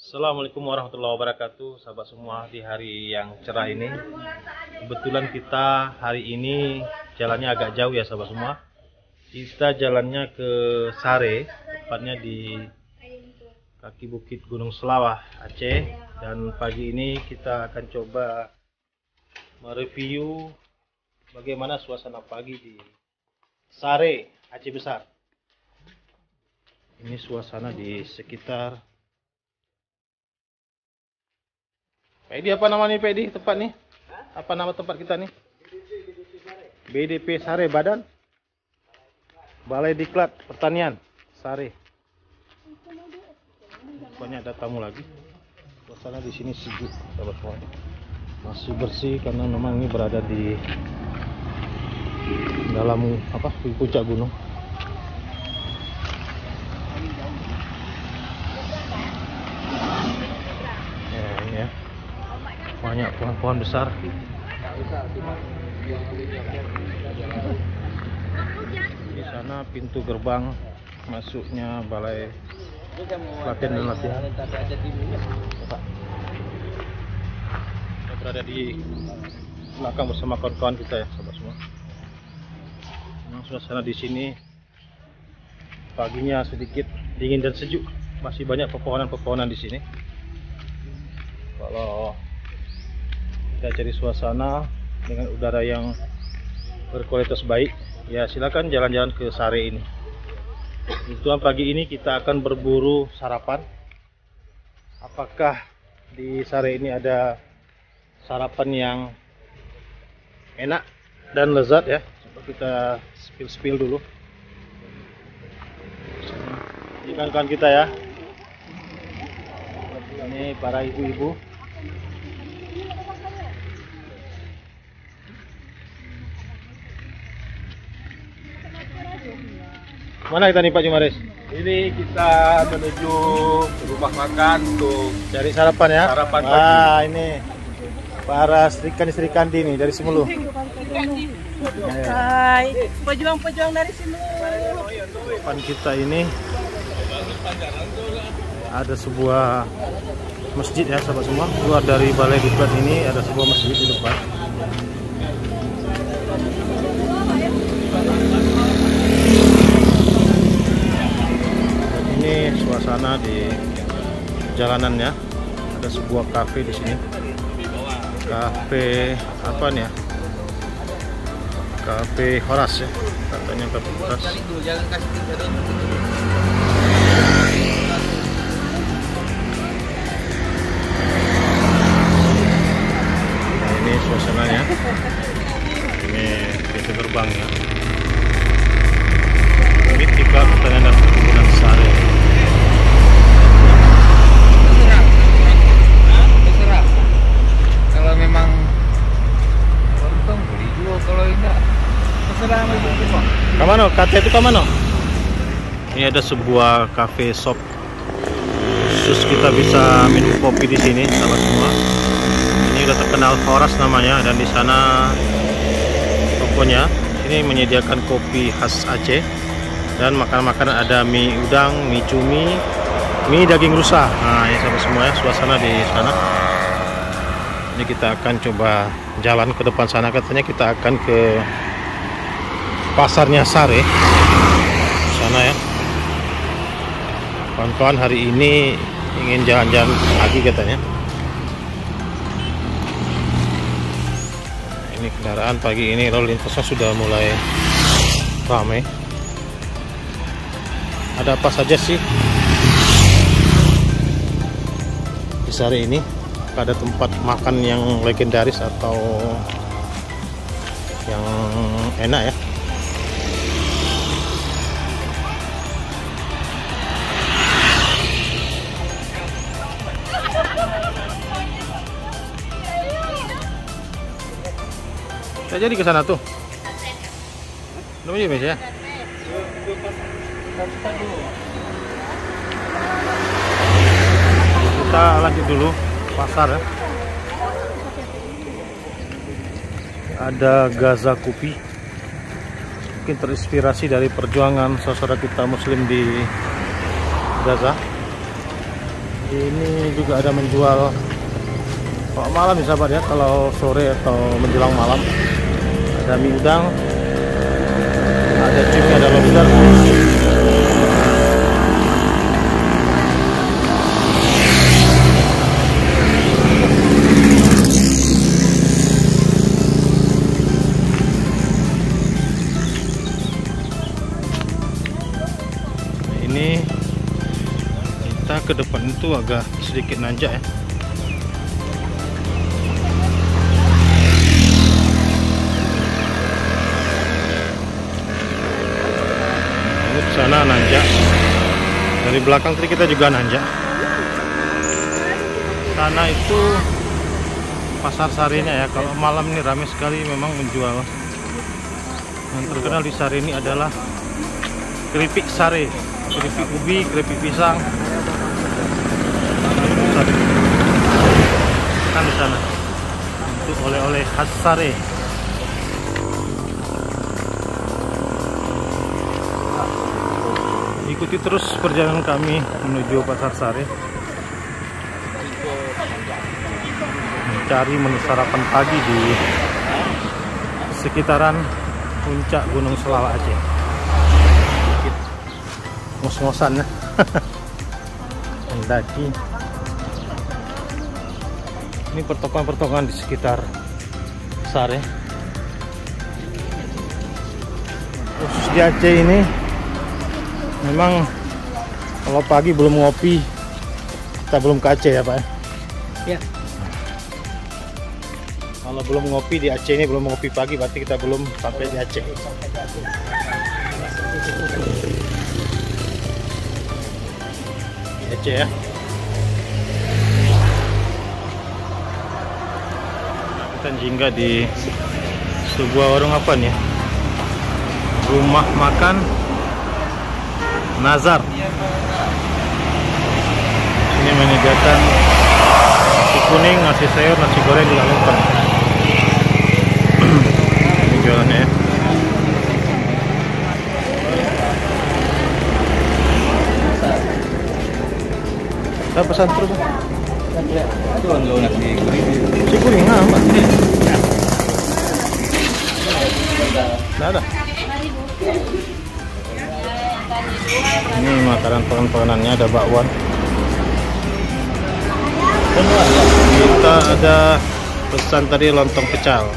Assalamualaikum warahmatullahi wabarakatuh, sahabat semua. Di hari yang cerah ini, kebetulan kita hari ini jalannya agak jauh ya sahabat semua. Kita jalannya ke Sare, tepatnya di kaki bukit Gunung Selawah, Aceh. Dan pagi ini kita akan coba mereview bagaimana suasana pagi di Sare, Aceh Besar. Ini suasana di sekitar Pedi, apa namanya Pedi tempat nih? Apa nama tempat kita nih? BDP Sare, Badan Balai Diklat Pertanian Sare. Banyak ada tamu lagi. Suasana di sini sejuk, sahabat semua. Masih bersih karena memang ini berada di dalam di puncak gunung. Ini ya. Banyak pohon-pohon besar. Di sana pintu gerbang masuknya Balai Pelatihan dan Latihan. Kita berada di belakang bersama kawan-kawan kita ya, sahabat semua. Memang suasana di sini paginya sedikit dingin dan sejuk. Masih banyak pepohonan-pepohonan di sini. Kalau kita cari suasana dengan udara yang berkualitas baik, ya silakan jalan-jalan ke Sare ini. Tujuan pagi ini kita akan berburu sarapan. Apakah di Sare ini ada sarapan yang enak dan lezat ya? Coba kita spill dulu. Ini kawan-kawan kita ya. Ini para ibu-ibu. Mana kita nih Pak Jumaris? Ini kita menuju rumah makan untuk cari sarapan ya? Sarapan pagi. Ini para Sri Kandi nih dari Semulu. Hai, pejuang-pejuang dari Semulu. Depan kita ini ada sebuah masjid ya sahabat semua. Keluar dari Balai Diklat ini ada sebuah masjid di depan. Ini suasana di jalanannya. Ada sebuah kafe di sini. Kafe apa nih ya? Kafe Horas ya. Katanya kafe Horas. Nah, ini suasananya. Ini pintu gerbangnya. Ini tiga pertanian dan perkebunan Sare. Kalau memang untung beli dulu, kalau enggak terserah ambil semua. Kamano? Kata itu kamano? Ini ada sebuah cafe shop khusus kita bisa minum kopi di sini, sahabat semua. Ini udah terkenal Horas namanya, dan di sana tokonya ini menyediakan kopi khas Aceh dan makanan-makanan, ada mie udang, mie cumi, mie daging rusa. Nah, ini sahabat semua ya, suasana di sana. Ini kita akan coba jalan ke depan sana, katanya kita akan ke pasarnya Sare sana ya. Kawan-kawan hari ini ingin jalan-jalan pagi katanya. Nah, ini kendaraan pagi ini lalu lintasnya sudah mulai ramai. Ada apa saja sih di Sare ini? Ada tempat makan yang legendaris atau yang enak ya. Kita jadi ke sana tuh. Namanya Mas ya. Kita lanjut dulu pasar ya. Ada Gaza Kopi, mungkin terinspirasi dari perjuangan saudara kita muslim di Gaza. Ini juga ada menjual kalau malam ya sahabat ya, kalau sore atau menjelang malam ada mie udang, ada cumi, ada lobster. Ini kita ke depan itu agak sedikit nanjak ya. Ini sana nanjak. Dari belakang tadi kita juga nanjak. Sana itu pasar Sarenya ya. Kalau malam ini ramai sekali memang menjual. Yang terkenal di Sare ini adalah keripik sare, keripik ubi, keripik pisang. Kan di sana untuk oleh-oleh khas Sare. Ikuti terus perjalanan kami menuju pasar Sare, mencari menu sarapan pagi di sekitaran puncak Gunung Selawak Aceh. Ngos-ngosan ya. Mendaki. Ini pertokoan-pertokoan di sekitar Sare. Khusus di Aceh ini memang kalau pagi belum ngopi kita belum ke Aceh ya Pak ya? Kalau belum ngopi di Aceh ini, belum ngopi pagi, berarti kita belum sampai di Aceh. Di Aceh ya. Kita singgah di sebuah warung apa nih ya? Rumah makan Nazar. Ini menyediakan nasi kuning, nasi sayur, nasi goreng juga lengkap. Ini jualannya ya. Saya pesan terus. Itu enggak nasi kuning. Nasi kuning apa? Nggak ada. Ini makanan-makanannya ada bakwan. Kita ada pesan tadi lontong pecal.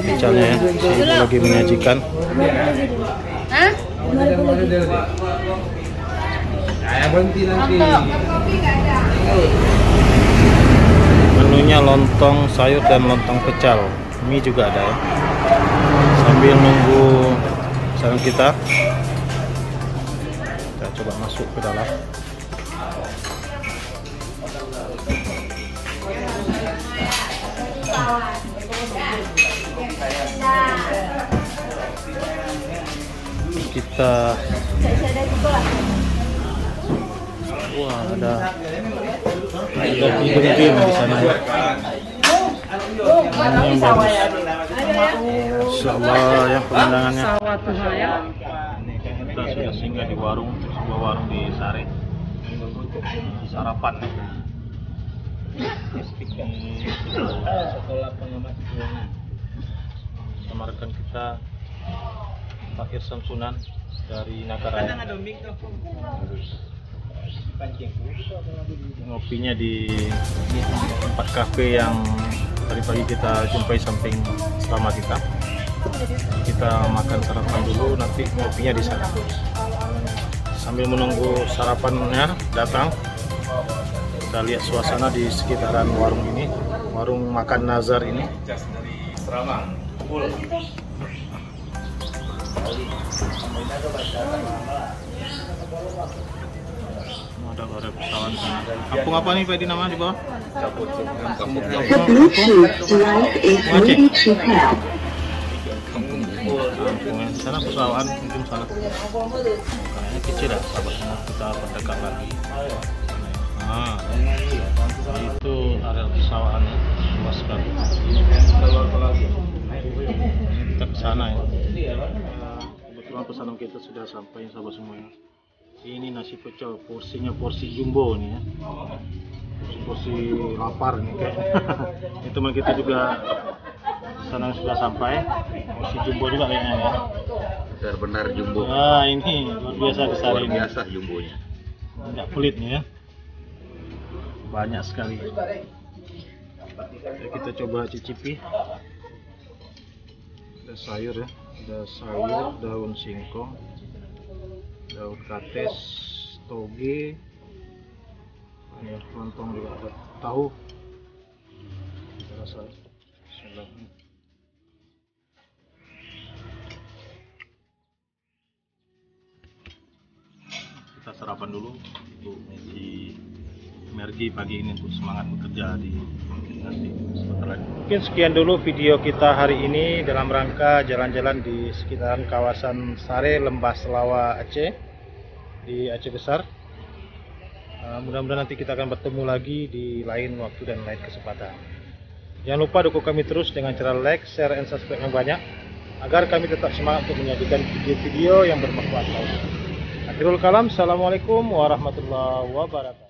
Pecalnya ya, si ibu lagi menyajikan. Hah? Menunya lontong sayur dan lontong pecal. Mie juga ada ya. Sambil nunggu pesanan kita coba masuk ke dalam. Kita wah ada green di sana ya. Ini yang bagus. Insya Allah ya pemandangannya. Kita sudah singgah di warung, sebuah warung di Sare. Sarapan. Sekolah pengamat keuangan. Sama rekan kita Pak Irsan Sunan dari Nagaraya. Ngopinya di tempat kafe yang tadi pagi kita jumpai samping selama kita. Kita makan sarapan dulu, nanti ngopinya di sana. Sambil menunggu sarapannya datang, kita lihat suasana di sekitaran warung ini, warung makan Nazar ini. Ada goreng pesawat sana. Kampung apa nih Pak di nama di bawah? Kampung sana pesawahan mungkin sana. Kayaknya kecil ya sahabatnya, kita pendekat lagi. Nah, itu area pesawahannya luas sekali. Kita ke sana ya. kebetulan pesanan kita sudah sampai sahabat semuanya. Ini nasi pecel, porsinya porsi jumbo nih ya. Porsi lapar nih kayak. Ini teman kita juga pesanan sudah sampai, porsi jumbo juga kayaknya ya. Benar-benar jumbo. Nah ini luar biasa besar Luar ini. biasa jumbonya. Nggak pelit nih ya. Banyak sekali. Oke, kita coba cicipi. Ada sayur ya, ada sayur, daun singkong, daun kates, toge, ya, lontong juga ada, tahu. Kita rasa. Bismillah. Kita sarapan dulu untuk mengisi energi pagi ini untuk semangat bekerja di nanti sebentar lagi. Mungkin sekian dulu video kita hari ini dalam rangka jalan-jalan di sekitaran kawasan Sare, Lembah Selawa, Aceh, di Aceh Besar. Mudah-mudahan nanti kita akan bertemu lagi di lain waktu dan lain kesempatan. Jangan lupa dukung kami terus dengan cara like, share, dan subscribe yang banyak agar kami tetap semangat untuk menyajikan video-video yang bermanfaat. Akhirul kalam, assalamualaikum warahmatullahi wabarakatuh.